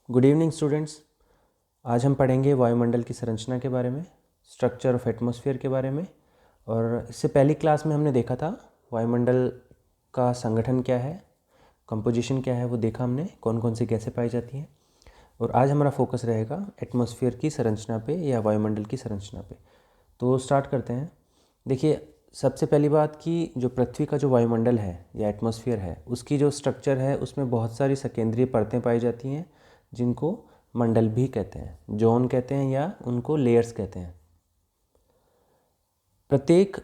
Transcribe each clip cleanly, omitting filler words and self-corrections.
Good evening students. आज हम पढ़ेंगे वायुमंडल की संरचना के बारे में, स्ट्रक्चर ऑफ एटमॉस्फेयर के बारे में। और इससे पहली क्लास में हमने देखा था वायुमंडल का संगठन क्या है, कंपोजिशन क्या है, वो देखा हमने, कौन कौन सी गैसें पाई जाती हैं। और आज हमारा फोकस रहेगा एटमॉस्फेयर की संरचना पे या वायुमंडल की संरचना पे। तो स्टार्ट करते हैं। देखिए, सबसे पहली बात कि जो पृथ्वी का जो वायुमंडल है या एटमॉस्फेयर है, उसकी जो स्ट्रक्चर है उसमें बहुत सारी सकेंद्रीय परतें पाई जाती हैं जिनको मंडल भी कहते हैं, जोन कहते हैं या उनको लेयर्स कहते हैं। प्रत्येक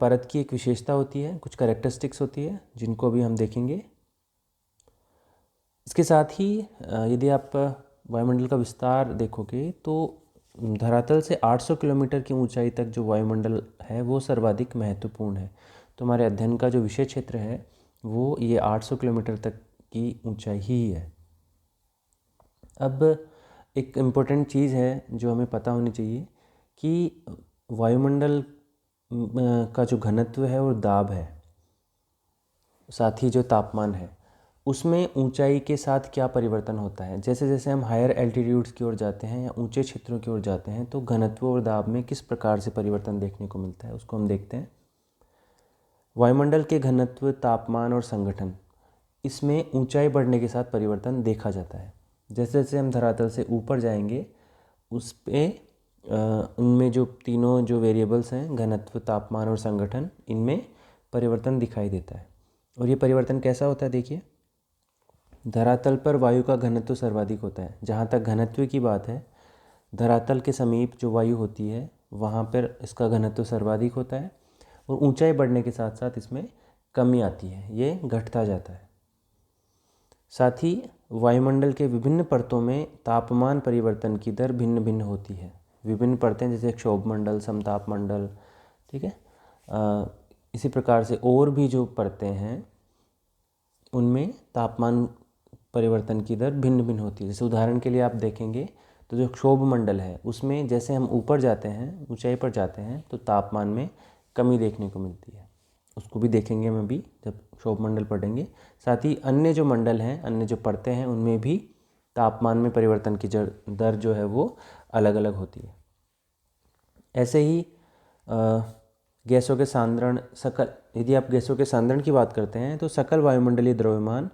परत की एक विशेषता होती है, कुछ कैरेक्टरिस्टिक्स होती है जिनको अभी हम देखेंगे। इसके साथ ही यदि आप वायुमंडल का विस्तार देखोगे तो धरातल से 800 किलोमीटर की ऊंचाई तक जो वायुमंडल है वो सर्वाधिक महत्वपूर्ण है। तो हमारे अध्ययन का जो विषय क्षेत्र है वो ये 800 किलोमीटर तक की ऊंचाई ही है। अब एक इम्पोर्टेंट चीज़ है जो हमें पता होनी चाहिए कि वायुमंडल का जो घनत्व है और दाब है, साथ ही जो तापमान है, उसमें ऊंचाई के साथ क्या परिवर्तन होता है। जैसे जैसे हम हायर एल्टीट्यूड्स की ओर जाते हैं या ऊंचे क्षेत्रों की ओर जाते हैं तो घनत्व और दाब में किस प्रकार से परिवर्तन देखने को मिलता है, उसको हम देखते हैं। वायुमंडल के घनत्व, तापमान और संगठन, इसमें ऊंचाई बढ़ने के साथ परिवर्तन देखा जाता है। जैसे जैसे हम धरातल से ऊपर जाएंगे उस पे उनमें जो तीनों जो वेरिएबल्स हैं, घनत्व, तापमान और संगठन, इनमें परिवर्तन दिखाई देता है। और ये परिवर्तन कैसा होता है, देखिए, धरातल पर वायु का घनत्व सर्वाधिक होता है। जहाँ तक घनत्व की बात है, धरातल के समीप जो वायु होती है वहाँ पर इसका घनत्व सर्वाधिक होता है और ऊंचाई बढ़ने के साथ साथ इसमें कमी आती है, ये घटता जाता है। साथ ही वायुमंडल के विभिन्न परतों में तापमान परिवर्तन की दर भिन्न भिन्न होती है। विभिन्न परतें जैसे क्षोभमंडल, समतापमंडल, ठीक है। इसी प्रकार से और भी जो परतें हैं उनमें तापमान परिवर्तन की दर भिन्न भिन्न होती है। जैसे उदाहरण के लिए आप देखेंगे तो जो क्षोभमंडल है उसमें जैसे हम ऊपर जाते हैं, ऊंचाई पर जाते हैं, तो तापमान में कमी देखने को मिलती है। उसको भी देखेंगे हम अभी जब क्षोभमंडल पढ़ेंगे। साथ ही अन्य जो मंडल हैं, अन्य जो परतें हैं, उनमें भी तापमान में परिवर्तन की दर जो है वो अलग अलग होती है। ऐसे ही गैसों के सांद्रण, सकल, यदि आप गैसों के सांद्रण की बात करते हैं तो सकल वायुमंडलीय द्रव्यमान,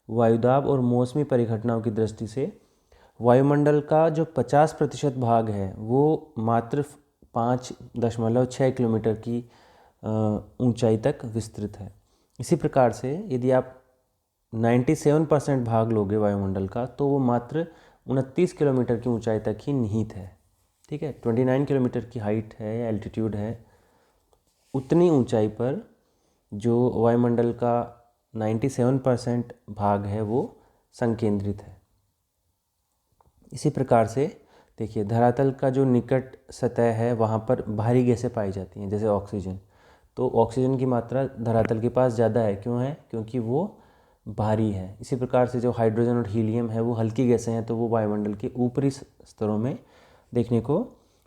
वायुदाब और मौसमी परिघटनाओं की दृष्टि से वायुमंडल का जो 50% भाग है वो मात्र 5.6 किलोमीटर की ऊंचाई तक विस्तृत है। इसी प्रकार से यदि आप 97% भाग लोगे वायुमंडल का तो वो मात्र 29 किलोमीटर की ऊंचाई तक ही निहित है। ठीक है, 29 किलोमीटर की हाइट है या एल्टीट्यूड है, उतनी ऊंचाई पर जो वायुमंडल का 97% भाग है वो संकेंद्रित है। इसी प्रकार से देखिए, धरातल का जो निकट सतह है वहाँ पर भारी गैसें पाई जाती हैं, जैसे ऑक्सीजन। तो ऑक्सीजन की मात्रा धरातल के पास ज़्यादा है, क्यों है? क्योंकि वो भारी है। इसी प्रकार से जो हाइड्रोजन और हीलियम है वो हल्की गैसें हैं, तो वो वायुमंडल के ऊपरी स्तरों में देखने को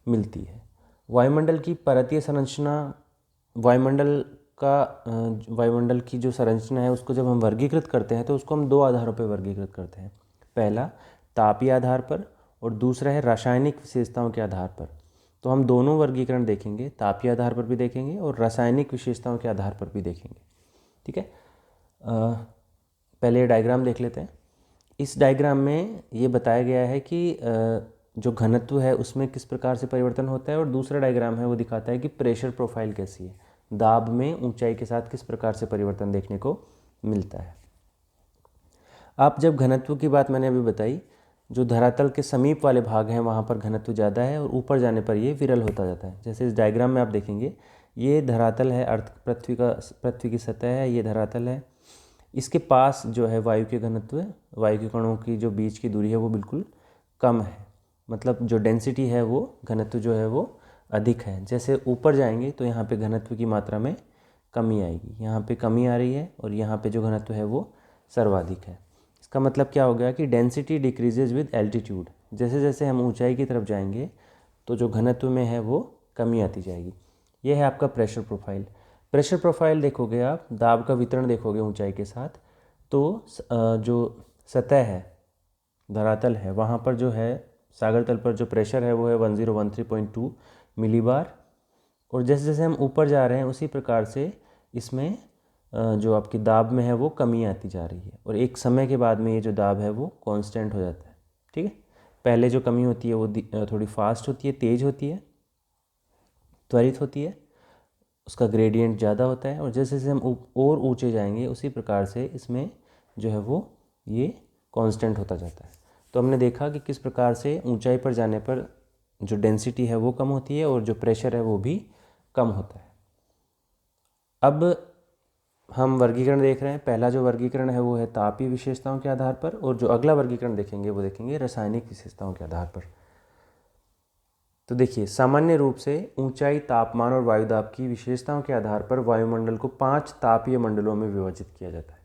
मिलती है। वायुमंडल की परतीय संरचना, वायुमंडल की जो संरचना है उसको जब हम वर्गीकृत करते हैं तो उसको हम दो आधारों पर वर्गीकृत करते हैं। पहला तापीय आधार पर और दूसरा है रासायनिक विशेषताओं के आधार पर। तो हम दोनों वर्गीकरण देखेंगे, तापीय आधार पर भी देखेंगे और रासायनिक विशेषताओं के आधार पर भी देखेंगे। ठीक है, पहले डायग्राम देख लेते हैं। इस डायग्राम में ये बताया गया है कि जो घनत्व है उसमें किस प्रकार से परिवर्तन होता है, और दूसरा डायग्राम है वो दिखाता है कि प्रेशर प्रोफाइल कैसी है, दाब में ऊंचाई के साथ किस प्रकार से परिवर्तन देखने को मिलता है। आप जब घनत्व की बात मैंने अभी बताई, जो धरातल के समीप वाले भाग हैं वहाँ पर घनत्व ज़्यादा है और ऊपर जाने पर ये विरल होता जाता है। जैसे इस डायग्राम में आप देखेंगे, ये धरातल है, पृथ्वी की सतह है, ये धरातल है। इसके पास जो है वायु के घनत्व, वायु के कणों की जो बीच की दूरी है वो बिल्कुल कम है, मतलब जो डेंसिटी है वो, घनत्व जो है वो अधिक है। जैसे ऊपर जाएंगे तो यहाँ पे घनत्व की मात्रा में कमी आएगी, यहाँ पे कमी आ रही है और यहाँ पे जो घनत्व है वो सर्वाधिक है। इसका मतलब क्या हो गया कि डेंसिटी डिक्रीजेज विद एल्टीट्यूड। जैसे जैसे हम ऊंचाई की तरफ जाएंगे तो जो घनत्व में है वो कमी आती जाएगी। ये है आपका प्रेशर प्रोफाइल। प्रेशर प्रोफाइल देखोगे आप, दाब का वितरण देखोगे ऊंचाई के साथ, तो जो सतह है धरातल है वहाँ पर जो है सागर तल पर जो प्रेशर है वो है 1013.2 मिलीबार। और जैसे जैसे हम ऊपर जा रहे हैं उसी प्रकार से इसमें जो आपकी दाब में है वो कमी आती जा रही है, और एक समय के बाद में ये जो दाब है वो कांस्टेंट हो जाता है। ठीक है, पहले जो कमी होती है वो थोड़ी फास्ट होती है, तेज़ होती है, त्वरित होती है, उसका ग्रेडियंट ज़्यादा होता है, और जैसे जैसे हम और ऊंचे जाएंगे उसी प्रकार से इसमें जो है वो ये कांस्टेंट होता जाता है। तो हमने देखा कि किस प्रकार से ऊंचाई पर जाने पर जो डेंसिटी है वो कम होती है और जो प्रेशर है वो भी कम होता है। अब हम वर्गीकरण देख रहे हैं। पहला जो वर्गीकरण है वो है तापीय विशेषताओं के आधार पर, और जो अगला वर्गीकरण देखेंगे वो देखेंगे रासायनिक विशेषताओं के आधार पर। तो देखिए, सामान्य रूप से ऊंचाई, तापमान और वायुदाब की विशेषताओं के आधार पर वायुमंडल को 5 तापीय मंडलों में विभाजित किया जाता है।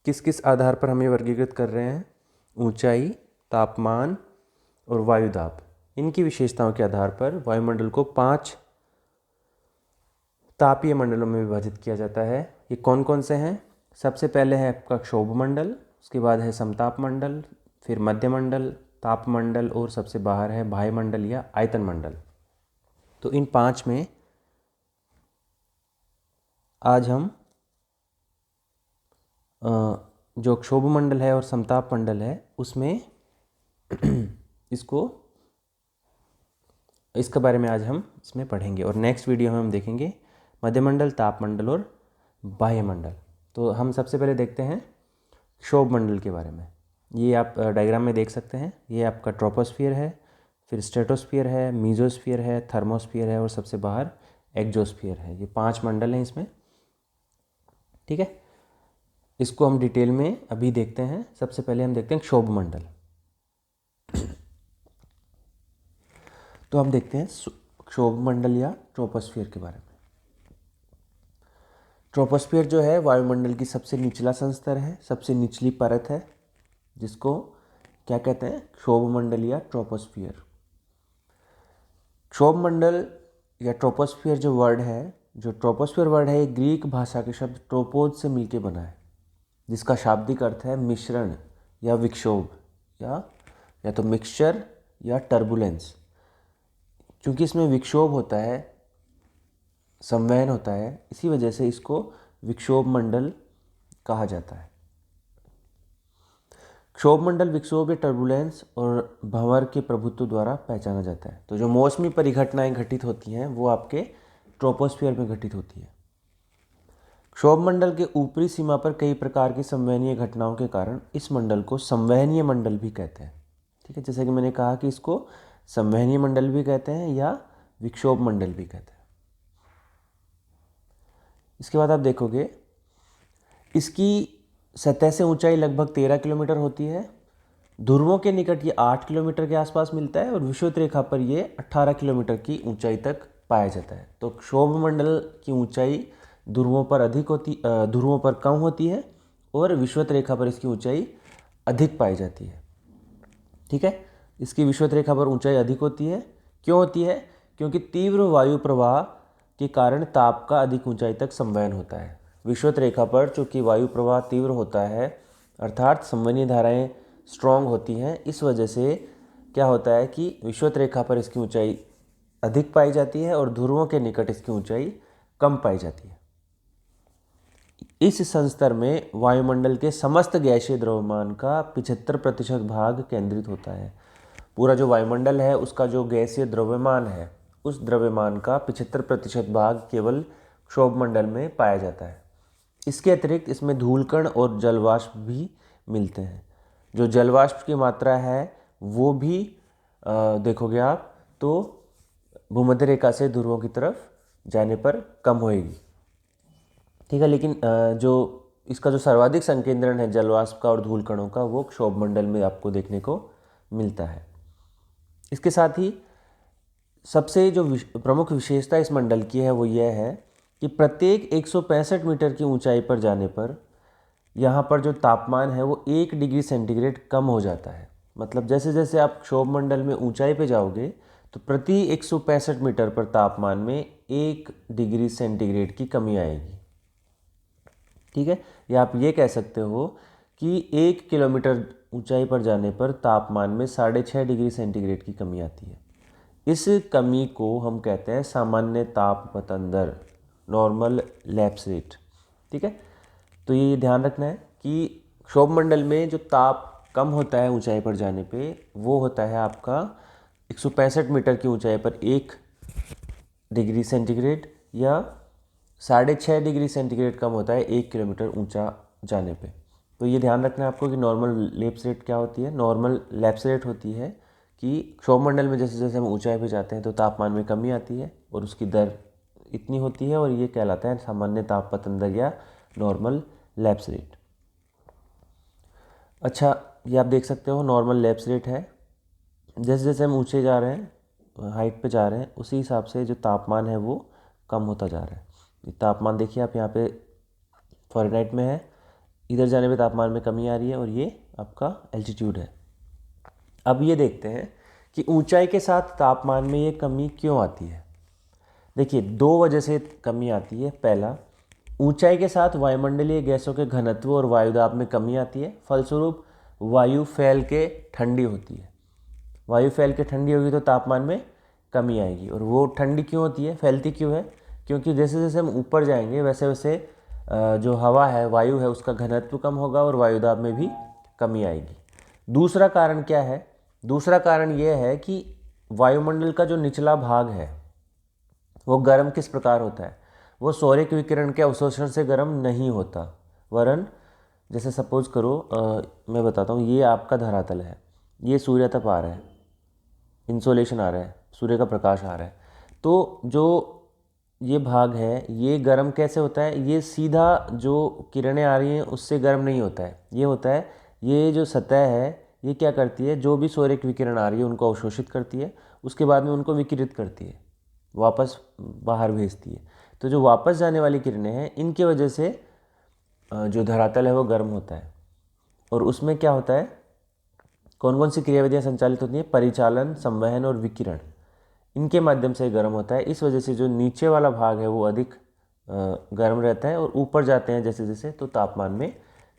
किस किस आधार पर हम ये वर्गीकृत कर रहे हैं? ऊंचाई, तापमान और वायुदाब, इनकी विशेषताओं के आधार पर वायुमंडल को 5 तापीय मंडलों में विभाजित किया जाता है। ये कौन कौन से हैं? सबसे पहले है आपका क्षोभ मंडल, उसके बाद है समताप मंडल, फिर मध्य मंडल, ताप मंडल, और सबसे बाहर है बाह्य मंडल या आयतन मंडल। तो इन 5 में आज हम जो क्षोभ मंडल है और समताप मंडल है उसमें इसके बारे में आज हम इसमें पढ़ेंगे, और नेक्स्ट वीडियो में हम देखेंगे मध्यमंडल, तापमंडल और बाह्य मंडल। तो हम सबसे पहले देखते हैं क्षोभ मंडल के बारे में। ये आप डायग्राम में देख सकते हैं। ये आपका ट्रोपोस्फियर है, फिर स्ट्रेटोस्फियर है, मीजोस्फियर है, थर्मोस्फियर है और सबसे बाहर एक्जोस्फियर है। ये 5 मंडल हैं इसमें। ठीक है, इसको हम डिटेल में अभी देखते हैं। सबसे पहले हम देखते हैं क्षोभ मंडल। तो हम देखते हैं क्षोभ मंडल या ट्रोपोस्फियर के बारे में। ट्रोपोस्फियर जो है वायुमंडल की सबसे निचला संस्तर है, सबसे निचली परत है, जिसको क्या कहते हैं? क्षोभ मंडल या ट्रोपोस्फियर। क्षोभ मंडल या ट्रोपोस्फियर जो वर्ड है, जो ट्रोपोस्फियर वर्ड है, ये ग्रीक भाषा के शब्द ट्रोपोज से मिलके बना है, जिसका शाब्दिक अर्थ है मिश्रण या विक्षोभ, या तो मिक्सचर या टर्बुलेंस। क्योंकि इसमें विक्षोभ होता है, संवहन होता है, इसी वजह से इसको विक्षोभ मंडल कहा जाता है। क्षोभ मंडल विक्षोभ या टर्बुलेंस और भंवर के प्रभुत्व द्वारा पहचाना जाता है। तो जो मौसमी परिघटनाएं घटित होती हैं वो आपके ट्रोपोस्फियर में घटित होती है। क्षोभ मंडल के ऊपरी सीमा पर कई प्रकार की संवहनीय घटनाओं के कारण इस मंडल को संवहनीय मंडल भी कहते हैं। ठीक है, जैसे कि मैंने कहा कि इसको संवहनीय मंडल भी कहते हैं या विक्षोभ मंडल भी कहते हैं। इसके बाद आप देखोगे इसकी सतह से ऊंचाई लगभग 13 किलोमीटर होती है। ध्रुवों के निकट ये 8 किलोमीटर के आसपास मिलता है और विषुवत रेखा पर ये 18 किलोमीटर की ऊंचाई तक पाया जाता है। तो क्षोभ मंडल की ऊंचाई ध्रुवों पर कम होती है और विषुवत रेखा पर इसकी ऊंचाई अधिक पाई जाती है। ठीक है, इसकी विषुवत रेखा पर ऊंचाई अधिक होती है। क्यों होती है? क्योंकि तीव्र वायु प्रवाह के कारण ताप का अधिक ऊंचाई तक संवहन होता है। विषुवत रेखा पर चूँकि वायु प्रवाह तीव्र होता है, अर्थात संवहनीय धाराएं स्ट्रॉन्ग होती हैं, इस वजह से क्या होता है कि विषुवत रेखा पर इसकी ऊंचाई अधिक पाई जाती है और ध्रुवों के निकट इसकी ऊंचाई कम पाई जाती है। इस संस्तर में वायुमंडल के समस्त गैसीय द्रव्यमान का 75% भाग केंद्रित होता है। पूरा जो वायुमंडल है उसका जो गैसीय द्रव्यमान है, उस द्रव्यमान का 75% भाग केवल क्षोभ मंडल में पाया जाता है। इसके अतिरिक्त इसमें धूलकण और जलवाष्प भी मिलते हैं। जो जलवाष्प की मात्रा है वो भी देखोगे आप तो भूमध्य रेखा से ध्रुवों की तरफ जाने पर कम होएगी। ठीक है, लेकिन जो इसका जो सर्वाधिक संकेंद्रण है जलवाष्प का और धूलकणों का, वो क्षोभ मंडल में आपको देखने को मिलता है। इसके साथ ही सबसे जो प्रमुख विशेषता इस मंडल की है वो यह है कि प्रत्येक 165 मीटर की ऊंचाई पर जाने पर यहाँ पर जो तापमान है वो 1 डिग्री सेंटीग्रेड कम हो जाता है। मतलब जैसे जैसे आप क्षोभ मंडल में ऊंचाई पे जाओगे तो प्रति 165 मीटर पर तापमान में 1 डिग्री सेंटीग्रेड की कमी आएगी। ठीक है, या आप ये कह सकते हो कि 1 किलोमीटर ऊंचाई पर जाने पर तापमान में 6.5 डिग्री सेंटीग्रेड की कमी आती है। इस कमी को हम कहते हैं सामान्य ताप पतन दर, नॉर्मल लैप्स रेट। ठीक है, तो ये ध्यान रखना है कि क्षोभमंडल में जो ताप कम होता है ऊंचाई पर जाने पे, वो होता है आपका 165 मीटर की ऊंचाई पर 1 डिग्री सेंटीग्रेड, या 6.5 डिग्री सेंटीग्रेड कम होता है 1 किलोमीटर ऊंचा जाने पे। तो ये ध्यान रखना है आपको कि नॉर्मल लैप्स रेट क्या होती है। नॉर्मल लैप्स रेट होती है कि क्षोभमंडल में जैसे जैसे हम ऊंचाई पे जाते हैं तो तापमान में कमी आती है और उसकी दर इतनी होती है, और ये कहलाता है सामान्य ताप पतन दर या नॉर्मल लैप्स रेट। अच्छा, ये आप देख सकते हो नॉर्मल लैप्स रेट है। जैसे जैसे हम ऊंचे जा रहे हैं, हाइट पे जा रहे हैं, उसी हिसाब से जो तापमान है वो कम होता जा रहा है। ये तापमान देखिए आप यहाँ पे फ़ारेनहाइट में है, इधर जाने पे तापमान में कमी आ रही है, और ये आपका एल्टीट्यूड है। अब ये देखते हैं कि ऊंचाई के साथ तापमान में ये कमी क्यों आती है। देखिए, 2 वजह से कमी आती है। पहला, ऊंचाई के साथ वायुमंडलीय गैसों के घनत्व और वायुदाब में कमी आती है, फलस्वरूप वायु फैल के ठंडी होती है। वायु फैल के ठंडी होगी तो तापमान में कमी आएगी। और वो ठंडी क्यों होती है, फैलती क्यों है? क्योंकि जैसे जैसे हम ऊपर जाएंगे वैसे वैसे जो हवा है, वायु है, उसका घनत्व कम होगा और वायुदाब में भी कमी आएगी। दूसरा कारण क्या है? दूसरा कारण यह है कि वायुमंडल का जो निचला भाग है वो गर्म किस प्रकार होता है? वो सौर्य विकिरण के अवशोषण से गर्म नहीं होता, वरन जैसे सपोज करो मैं बताता हूँ, ये आपका धरातल है, ये सूर्य तप आ रहा है, इंसोलेशन आ रहा है, सूर्य का प्रकाश आ रहा है, तो जो ये भाग है ये गर्म कैसे होता है? ये सीधा जो किरणें आ रही हैं उससे गर्म नहीं होता है। ये होता है, ये जो सतह है ये क्या करती है, जो भी सौर्य विकिरण आ रही है उनको अवशोषित करती है, उसके बाद में उनको विकिरित करती है, वापस बाहर भेजती है। तो जो वापस जाने वाली किरणें हैं इनकी वजह से जो धरातल है वो गर्म होता है। और उसमें क्या होता है, कौन कौन सी क्रियाविधियाँ संचालित होती हैं? परिचालन, संवहन और विकिरण, इनके माध्यम से गर्म होता है। इस वजह से जो नीचे वाला भाग है वो अधिक गर्म रहता है, और ऊपर जाते हैं जैसे जैसे तो तापमान में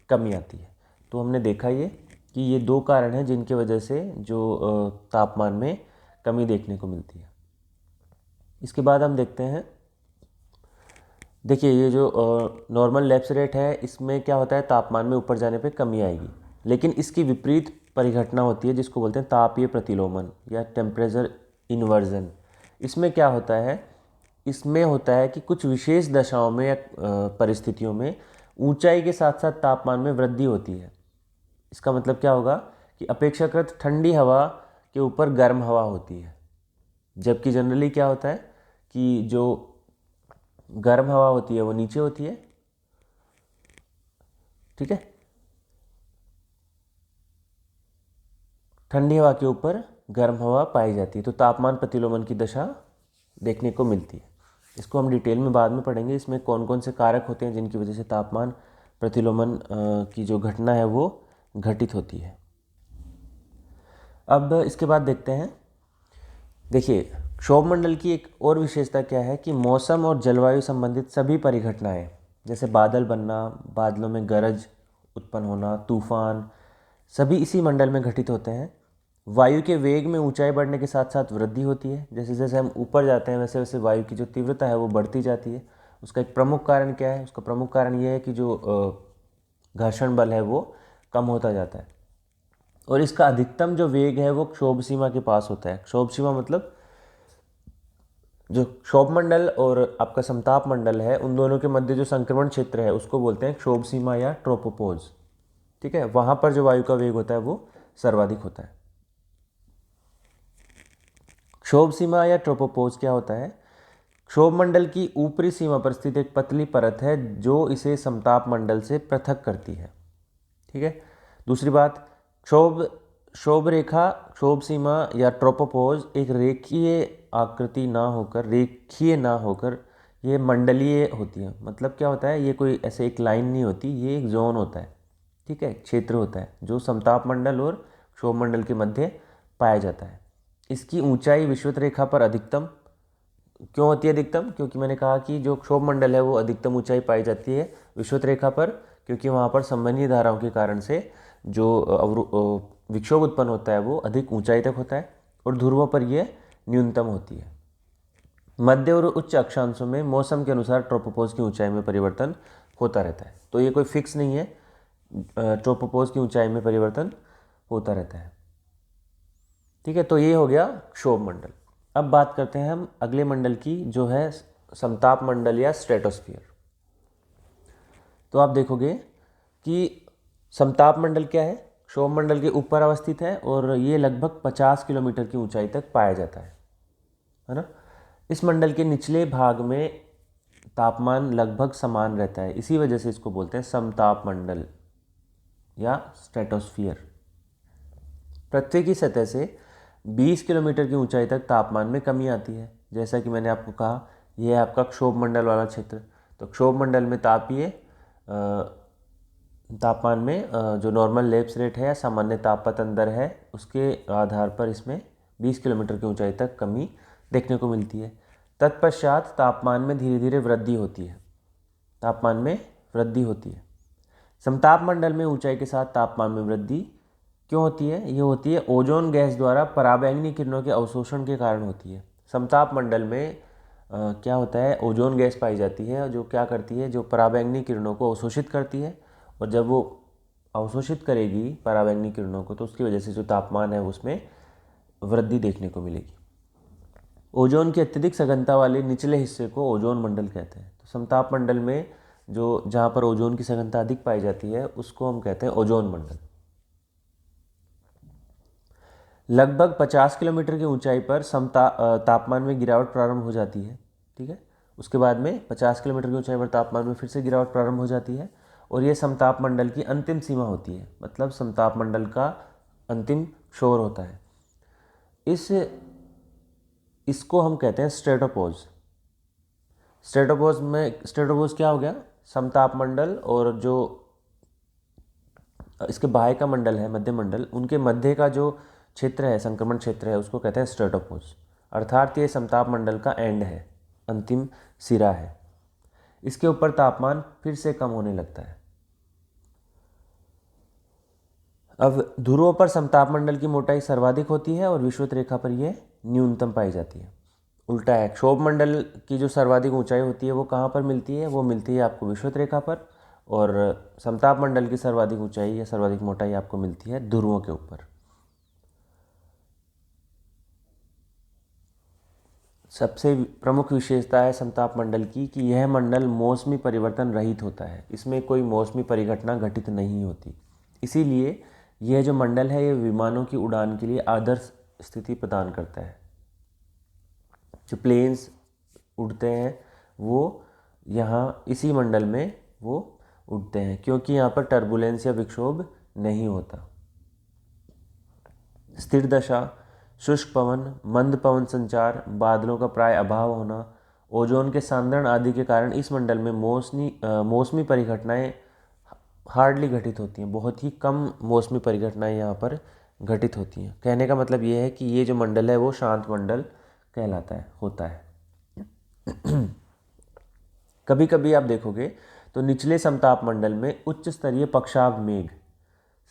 कमी आती है। तो हमने देखा ये कि ये 2 कारण हैं जिनकी वजह से जो तापमान में कमी देखने को मिलती है। इसके बाद हम देखते हैं, देखिए ये जो नॉर्मल लैप्स रेट है इसमें क्या होता है, तापमान में ऊपर जाने पे कमी आएगी, लेकिन इसकी विपरीत परिघटना होती है जिसको बोलते हैं तापीय प्रतिलोमन या टेम्परेचर इन्वर्जन। इसमें क्या होता है, इसमें होता है कि कुछ विशेष दशाओं में या परिस्थितियों में ऊंचाई के साथ साथ तापमान में वृद्धि होती है। इसका मतलब क्या होगा कि अपेक्षाकृत ठंडी हवा के ऊपर गर्म हवा होती है, जबकि जनरली क्या होता है कि जो गर्म हवा होती है वो नीचे होती है। ठीक है, ठंडी हवा के ऊपर गर्म हवा पाई जाती है, तो तापमान प्रतिलोमन की दशा देखने को मिलती है। इसको हम डिटेल में बाद में पढ़ेंगे, इसमें कौन कौन से कारक होते हैं जिनकी वजह से तापमान प्रतिलोमन की जो घटना है वो घटित होती है। अब इसके बाद देखते हैं, देखिए क्षोभमंडल की एक और विशेषता क्या है कि मौसम और जलवायु संबंधित सभी परिघटनाएं, जैसे बादल बनना, बादलों में गरज उत्पन्न होना, तूफान, सभी इसी मंडल में घटित होते हैं। वायु के वेग में ऊंचाई बढ़ने के साथ साथ वृद्धि होती है। जैसे जैसे हम ऊपर जाते हैं वैसे वैसे वायु की जो तीव्रता है वो बढ़ती जाती है। उसका एक प्रमुख कारण क्या है? उसका प्रमुख कारण ये है कि जो घर्षण बल है वो कम होता जाता है, और इसका अधिकतम जो वेग है वो क्षोभ सीमा के पास होता है। क्षोभ सीमा मतलब जो क्षोभ मंडल और आपका समताप मंडल है उन दोनों के मध्य जो संक्रमण क्षेत्र है उसको बोलते हैं क्षोभ सीमा या ट्रोपोपोज। ठीक है, वहाँ पर जो वायु का वेग होता है वो सर्वाधिक होता है। क्षोभ सीमा या ट्रोपोपोज क्या होता है? क्षोभ मंडल की ऊपरी सीमा पर स्थित एक पतली परत है जो इसे समताप मंडल से पृथक करती है। ठीक है, दूसरी बात, क्षोभ रेखा, क्षोभ सीमा या ट्रोपोपोज एक रेखीय ना होकर ये मंडलीय होती है। मतलब क्या होता है, ये कोई ऐसे एक लाइन नहीं होती, ये एक जोन होता है। ठीक है, क्षेत्र होता है जो समताप मंडल और क्षोभ मंडल के मध्य पाया जाता है। इसकी ऊंचाई विषुवत रेखा पर अधिकतम क्यों होती है? अधिकतम क्योंकि मैंने कहा कि जो क्षोभ मंडल है वो अधिकतम ऊंचाई पाई जाती है विषुवत रेखा पर, क्योंकि वहाँ पर संवहनीय धाराओं के कारण से जो विक्षोभ उत्पन्न होता है वो अधिक ऊंचाई तक होता है और ध्रुवों पर यह न्यूनतम होती है। मध्य और उच्च अक्षांशों में मौसम के अनुसार ट्रोपोपॉज की ऊंचाई में परिवर्तन होता रहता है। तो ये कोई फिक्स नहीं है, ट्रोपोपॉज की ऊंचाई में परिवर्तन होता रहता है। ठीक है, तो ये हो गया क्षोभ मंडल। अब बात करते हैं हम अगले मंडल की, जो है समताप मंडल या स्ट्रेटोस्फीयर। तो आप देखोगे कि समताप मंडल क्या है, क्षोभ मंडल के ऊपर अवस्थित है और ये लगभग 50 किलोमीटर की ऊंचाई तक पाया जाता है ना। इस मंडल के निचले भाग में तापमान लगभग समान रहता है, इसी वजह से इसको बोलते हैं समताप मंडल या स्ट्रेटोस्फीयर। पृथ्वी की सतह से 20 किलोमीटर की ऊंचाई तक तापमान में कमी आती है। जैसा कि मैंने आपको कहा, यह है आपका क्षोभ मंडल वाला क्षेत्र। तो क्षोभ मंडल में तापमान में जो नॉर्मल लैप्स रेट है या सामान्य तापपतन दर है, उसके आधार पर इसमें 20 किलोमीटर की ऊंचाई तक कमी देखने को मिलती है। तत्पश्चात तापमान में धीरे धीरे वृद्धि होती है, तापमान में वृद्धि होती है। समताप मंडल में ऊंचाई के साथ तापमान में वृद्धि क्यों होती है? ये होती है ओजोन गैस द्वारा पराबैंगनी किरणों के अवशोषण के कारण होती है। समताप मंडल में क्या होता है, ओजोन गैस पाई जाती है जो क्या करती है, जो पराबैंगनी किरणों को अवशोषित करती है, और जब वो अवशोषित करेगी पराबैंगनी किरणों को तो उसकी वजह से जो तापमान है उसमें वृद्धि देखने को मिलेगी। ओजोन की अत्यधिक सघनता वाले निचले हिस्से को ओजोन मंडल कहते हैं। तो समताप मंडल में जो जहाँ पर ओजोन की सघनता अधिक पाई जाती है उसको हम कहते हैं ओजोन मंडल। लगभग 50 किलोमीटर की ऊंचाई पर तापमान में गिरावट प्रारंभ हो जाती है। ठीक है, उसके बाद में 50 किलोमीटर की ऊंचाई पर तापमान में फिर से गिरावट प्रारंभ हो जाती है और ये समताप मंडल की अंतिम सीमा होती है, मतलब समताप मंडल का अंतिम छोर होता है। इसको हम कहते हैं स्ट्रेटोपोज। स्ट्रेटोपोज क्या हो गया, समताप मंडल और जो इसके बाहर का मंडल है मध्य मंडल, उनके मध्य का जो क्षेत्र है, संक्रमण क्षेत्र है, उसको कहते हैं स्ट्रेटोपोज। अर्थात ये समताप मंडल का एंड है, अंतिम सिरा है। इसके ऊपर तापमान फिर से कम होने लगता है। अब ध्रुवों पर समताप मंडल की मोटाई सर्वाधिक होती है और विषुवत रेखा पर यह न्यूनतम पाई जाती है। उल्टा है, क्षोभ मंडल की जो सर्वाधिक ऊंचाई होती है वो कहाँ पर मिलती है, वो मिलती है आपको विषुवत रेखा पर, और समताप मंडल की सर्वाधिक ऊंचाई या सर्वाधिक मोटाई आपको मिलती है ध्रुवों के ऊपर। सबसे प्रमुख विशेषता है समताप मंडल की कि यह मंडल मौसमी परिवर्तन रहित होता है, इसमें कोई मौसमी परिघटना घटित नहीं होती। इसीलिए यह जो मंडल है ये विमानों की उड़ान के लिए आदर्श स्थिति प्रदान करता है। जो प्लेन्स उड़ते हैं वो यहाँ इसी मंडल में वो उड़ते हैं, क्योंकि यहाँ पर टर्बुलेंस या विक्षोभ नहीं होता। स्थिर दशा, शुष्क पवन, मंद पवन संचार, बादलों का प्राय अभाव होना, ओजोन के सांद्रण आदि के कारण इस मंडल में मौसमी परिघटनाएं हार्डली घटित होती हैं। बहुत ही कम मौसमी परिघटनाएं यहाँ पर घटित होती हैं। कहने का मतलब ये है कि ये जो मंडल है वो शांत मंडल कहलाता है, होता है। कभी कभी आप देखोगे तो निचले समताप मंडल में उच्च स्तरीय पक्षाभ मेघ,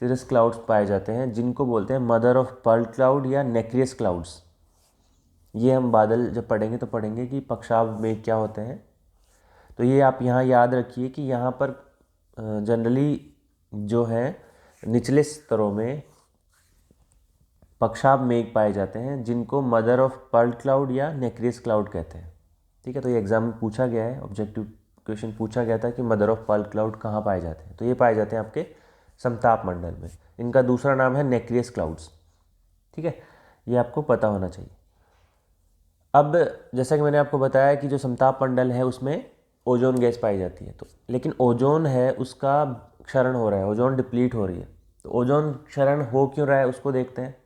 सिरस क्लाउड्स पाए जाते हैं, जिनको बोलते हैं मदर ऑफ पर्ल क्लाउड या नेक्रियस क्लाउड्स। ये हम बादल जब पढ़ेंगे तो पढ़ेंगे कि पक्षाभ मेघ क्या होते हैं। तो ये आप यहाँ याद रखिए कि यहाँ पर जनरली जो है निचले स्तरों में पक्षाभ मेघ पाए जाते हैं, जिनको मदर ऑफ पर्ल क्लाउड या नेक्रियस क्लाउड कहते हैं। ठीक है, तो ये एग्जाम में पूछा गया है, ऑब्जेक्टिव क्वेश्चन पूछा गया था कि मदर ऑफ पर्ल क्लाउड कहाँ पाए जाते हैं। तो ये पाए जाते हैं आपके समताप मंडल में। इनका दूसरा नाम है नेक्रियस क्लाउड्स। ठीक है, ये आपको पता होना चाहिए। अब जैसा कि मैंने आपको बताया कि जो समताप मंडल है उसमें ओजोन गैस पाई जाती है, तो लेकिन ओजोन है उसका क्षरण हो रहा है, ओजोन डिप्लीट हो रही है। तो ओजोन क्षरण हो क्यों रहा है उसको देखते हैं।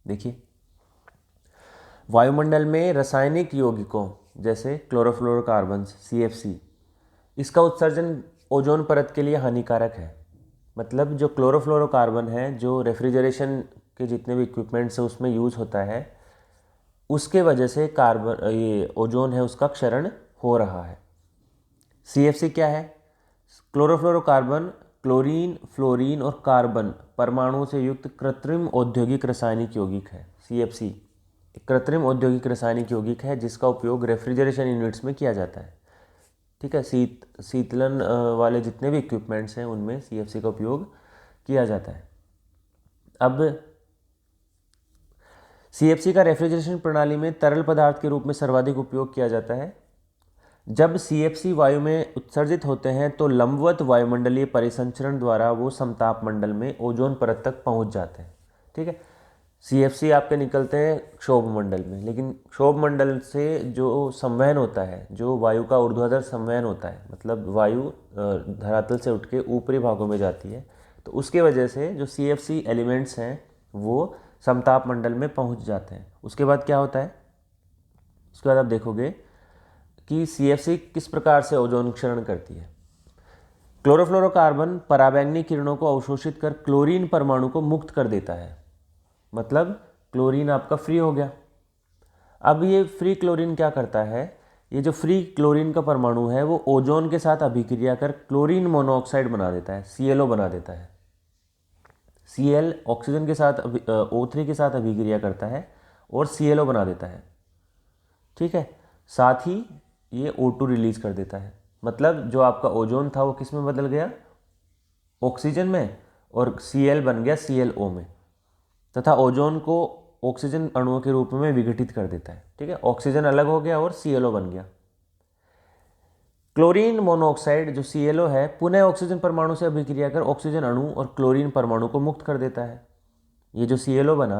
देखिए, वायुमंडल में रासायनिक यौगिकों जैसे क्लोरोफ्लोरोकार्बन्स CFC, इसका उत्सर्जन ओजोन परत के लिए हानिकारक है। मतलब जो क्लोरोफ्लोरोकार्बन है, जो रेफ्रिजरेशन के जितने भी इक्विपमेंट्स है उसमें यूज़ होता है, उसके वजह से ये ओजोन है उसका क्षरण हो रहा है। CFC क्या है? क्लोरोफ्लोरोकार्बन क्लोरीन, फ्लोरीन और कार्बन परमाणुओं से युक्त कृत्रिम औद्योगिक रासायनिक यौगिक है। CFC कृत्रिम औद्योगिक रासायनिक यौगिक है जिसका उपयोग रेफ्रिजरेशन यूनिट्स में किया जाता है। ठीक है, शीतलन वाले जितने भी इक्विपमेंट्स हैं उनमें CFC का उपयोग किया जाता है। अब CFC का रेफ्रिजरेशन प्रणाली में तरल पदार्थ के रूप में सर्वाधिक उपयोग किया जाता है। जब CFC वायु में उत्सर्जित होते हैं तो लंबवत वायुमंडलीय परिसंचरण द्वारा वो समताप मंडल में ओजोन परत तक पहुंच जाते हैं। ठीक है, CFC आपके निकलते हैं क्षोभ मंडल में, लेकिन क्षोभ मंडल से जो संवहन होता है, जो वायु का ऊर्ध्वाधर संवहन होता है, मतलब वायु धरातल से उठ के ऊपरी भागों में जाती है, तो उसके वजह से जो CFC एलिमेंट्स हैं वो समताप मंडल में पहुंच जाते हैं। उसके बाद क्या होता है, उसके बाद आप देखोगे कि CFC किस प्रकार से ओजोन क्षरण करती है। क्लोरोफ्लोरोकार्बन पराबैंगनी किरणों को अवशोषित कर क्लोरीन परमाणु को मुक्त कर देता है, मतलब क्लोरीन आपका फ्री हो गया। अब ये फ्री क्लोरीन क्या करता है, ये जो फ्री क्लोरीन का परमाणु है वो ओजोन के साथ अभिक्रिया कर क्लोरीन मोनोऑक्साइड बना देता है, ClO बना देता है। Cl ऑक्सीजन के साथ O3 के साथ अभिक्रिया करता है और ClO बना देता है। ठीक है, साथ ही ये O2 रिलीज कर देता है, मतलब जो आपका ओजोन था वो किस में बदल गया, ऑक्सीजन में, और Cl बन गया ClO में, तथा ओजोन को ऑक्सीजन अणुओं के रूप में विघटित कर देता है। ठीक है, ऑक्सीजन अलग हो गया और ClO बन गया। क्लोरीन मोनोऑक्साइड जो ClO है पुनः ऑक्सीजन परमाणु से अभिक्रिया कर ऑक्सीजन अणु और क्लोरीन परमाणु को मुक्त कर देता है। ये जो ClO बना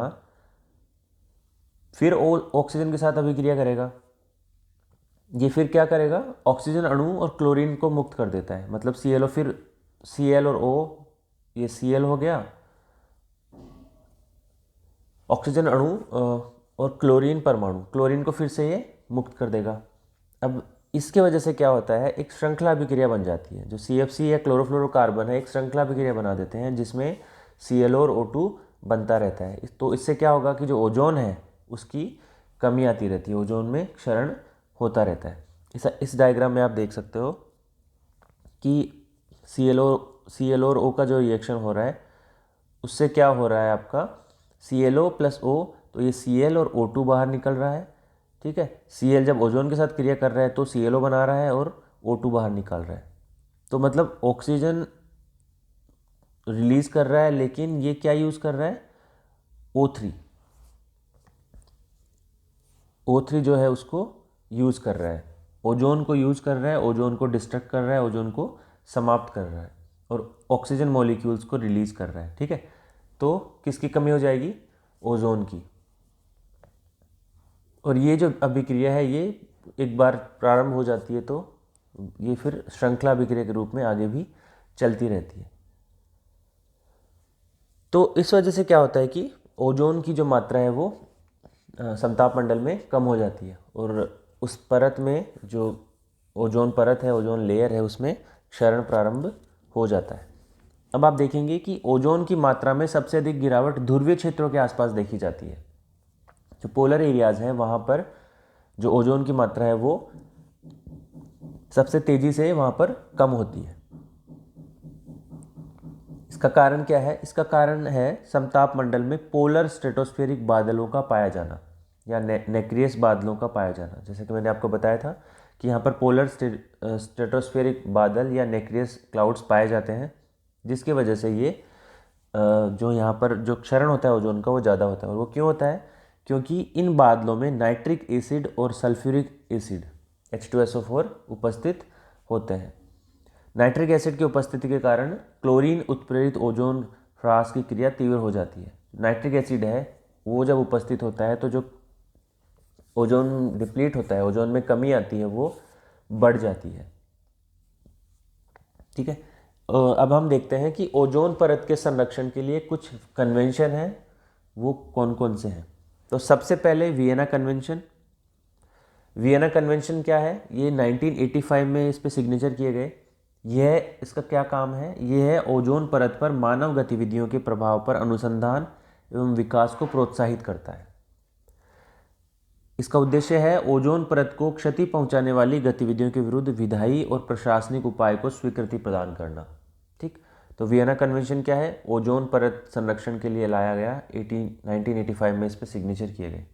फिर ऑक्सीजन के साथ अभिक्रिया करेगा, ये फिर क्या करेगा, ऑक्सीजन अणु और क्लोरीन को मुक्त कर देता है, मतलब ClO फिर Cl और O, ये Cl हो गया, ऑक्सीजन अणु और क्लोरीन परमाणु, क्लोरीन को फिर से ये मुक्त कर देगा। अब इसके वजह से क्या होता है, एक श्रृंखला अभिक्रिया बन जाती है। जो CFC या क्लोरोफ्लोरोकार्बन है एक श्रृंखला अभिक्रिया बना देते हैं जिसमें Cl और O2 बनता रहता है। तो इससे क्या होगा कि जो ओजोन है उसकी कमी आती रहती है, ओजोन में क्षरण होता रहता है। इस डायग्राम में आप देख सकते हो कि Cl और O का जो रिएक्शन हो रहा है उससे क्या हो रहा है आपका ClO प्लस O, तो ये Cl और O2 बाहर निकल रहा है। ठीक है, Cl जब ओजोन के साथ क्रिया कर रहा है तो ClO बना रहा है और O2 बाहर निकाल रहा है, तो मतलब ऑक्सीजन रिलीज कर रहा है, लेकिन ये क्या यूज़ कर रहा है, O3 जो है उसको यूज़ कर रहा है, ओजोन को यूज़ कर रहा है, ओजोन को डिस्ट्रक्ट कर रहा है, ओजोन को समाप्त कर रहा है और ऑक्सीजन मॉलिक्यूल्स को रिलीज कर रहा है। ठीक है, तो किसकी कमी हो जाएगी, ओजोन की। और ये जो अभिक्रिया है ये एक बार प्रारंभ हो जाती है तो ये फिर श्रृंखला अभिक्रिया के रूप में आगे भी चलती रहती है। तो इस वजह से क्या होता है कि ओजोन की जो मात्रा है वो समताप मंडल में कम हो जाती है और उस परत में जो ओजोन परत है, ओजोन लेयर है, उसमें क्षरण प्रारंभ हो जाता है। अब आप देखेंगे कि ओजोन की मात्रा में सबसे अधिक गिरावट ध्रुवीय क्षेत्रों के आसपास देखी जाती है। जो पोलर एरियाज हैं वहाँ पर जो ओजोन की मात्रा है वो सबसे तेज़ी से वहाँ पर कम होती है। इसका कारण क्या है, इसका कारण है समताप मंडल में पोलर स्ट्रेटोस्फेरिक बादलों का पाया जाना या नेक्रियस बादलों का पाया जाना। जैसे कि मैंने आपको बताया था कि यहाँ पर पोलर स्ट्रेटोस्फेरिक बादल या नेक्रियस क्लाउड्स पाए जाते हैं, जिसकी वजह से ये जो यहाँ पर जो क्षरण होता है ओजोन का वो ज़्यादा होता है। और वो क्यों होता है, क्योंकि इन बादलों में नाइट्रिक एसिड और सल्फ्यूरिक एसिड H2SO4 उपस्थित होते हैं। नाइट्रिक एसिड की उपस्थिति के कारण क्लोरीन उत्प्रेरित ओजोन ह्रास की क्रिया तीव्र हो जाती है। नाइट्रिक एसिड है वो जब उपस्थित होता है तो जो ओजोन डिप्लीट होता है, ओजोन में कमी आती है, वो बढ़ जाती है। ठीक है, अब हम देखते हैं कि ओजोन परत के संरक्षण के लिए कुछ कन्वेंशन हैं, वो कौन कौन से हैं। तो सबसे पहले वियना कन्वेंशन। वियना कन्वेंशन क्या है, ये 1985 में इस पे सिग्नेचर किए गए। यह इसका क्या काम है, यह है ओजोन परत पर मानव गतिविधियों के प्रभाव पर अनुसंधान एवं विकास को प्रोत्साहित करता है। इसका उद्देश्य है ओजोन परत को क्षति पहुंचाने वाली गतिविधियों के विरुद्ध विधायी और प्रशासनिक उपाय को स्वीकृति प्रदान करना। ठीक, तो वियना कन्वेंशन क्या है? ओजोन परत संरक्षण के लिए लाया गया, 1985 में इस पर सिग्नेचर किए गए।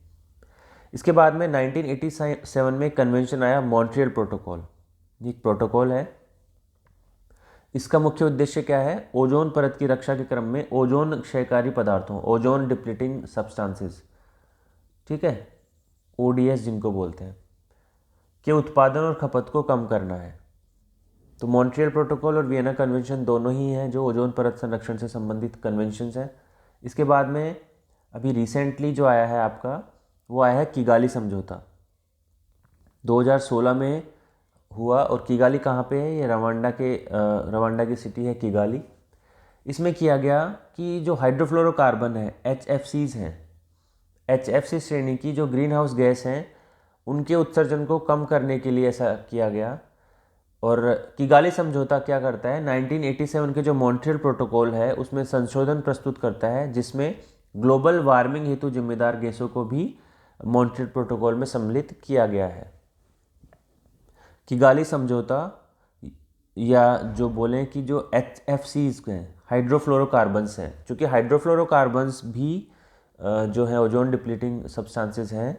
इसके बाद में 1987 में कन्वेंशन आया, मॉन्ट्रियल प्रोटोकॉल। ये एक प्रोटोकॉल है। इसका मुख्य उद्देश्य क्या है? ओजोन परत की रक्षा के क्रम में ओजोन क्षयकारी पदार्थों, ओजोन डिप्लीटिंग सब्सटेंसेस, ठीक है, ODS जिनको बोलते हैं, के उत्पादन और खपत को कम करना है। तो मॉन्ट्रियल प्रोटोकॉल और वियना कन्वेंशन दोनों ही हैं जो ओजोन परत संरक्षण से संबंधित कन्वेंशंस हैं। इसके बाद में अभी रिसेंटली जो आया है आपका, वो आया है किगाली समझौता, 2016 में हुआ। और किगाली कहाँ पे है? ये रवांडा की सिटी है किगाली। इसमें किया गया कि जो हाइड्रोफ्लोरोकार्बन है, HFCs हैं, HFC श्रेणी की जो ग्रीन हाउस गैस हैं, उनके उत्सर्जन को कम करने के लिए ऐसा किया गया। और किगाली समझौता क्या करता है? 1987 के जो मॉन्ट्रियल प्रोटोकॉल है उसमें संशोधन प्रस्तुत करता है, जिसमें ग्लोबल वार्मिंग हेतु जिम्मेदार गैसों को भी मॉन्ट्रियल प्रोटोकॉल में सम्मिलित किया गया है। किगाली समझौता, या जो बोलें कि जो HFCs हैं, हाइड्रोफ्लोरोकार्बन्स हैं, चूँकि हाइड्रोफ्लोरोकार्बन्स भी जो है ओजोन डिप्लीटिंग सब्सटेंसेस हैं,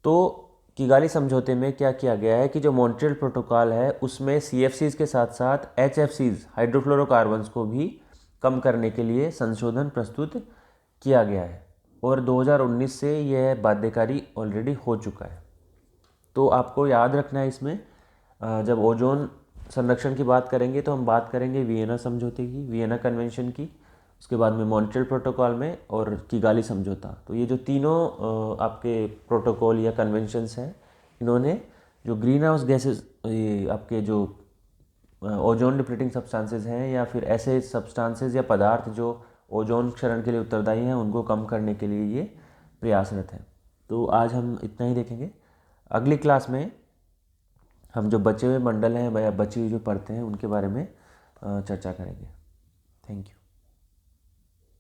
तो किगाली समझौते में क्या किया गया है कि जो मॉन्ट्रियल प्रोटोकॉल है उसमें CFCs के साथ साथ HFCs, हाइड्रोफ्लोरोकार्बन्स को भी कम करने के लिए संशोधन प्रस्तुत किया गया है। और 2019 से यह बाध्यकारी ऑलरेडी हो चुका है। तो आपको याद रखना है इसमें, जब ओजोन संरक्षण की बात करेंगे तो हम बात करेंगे वियना समझौते की, वियना कन्वेंशन की, उसके बाद में मॉन्ट्रियल प्रोटोकॉल में, और किगाली समझौता। तो ये जो तीनों आपके प्रोटोकॉल या कन्वेंशंस हैं, इन्होंने जो ग्रीन हाउस गैसेस, ये आपके जो ओजोन डिप्लीटिंग सब्सटेंसेस हैं या फिर ऐसे सब्सटेंसेस या पदार्थ जो ओजोन क्षरण के लिए उत्तरदायी हैं, उनको कम करने के लिए ये प्रयासरत हैं। तो आज हम इतना ही देखेंगे। अगली क्लास में हम जो बचे हुए मंडल हैं या बची हुई जो परतें हैं उनके बारे में चर्चा करेंगे। Thank you.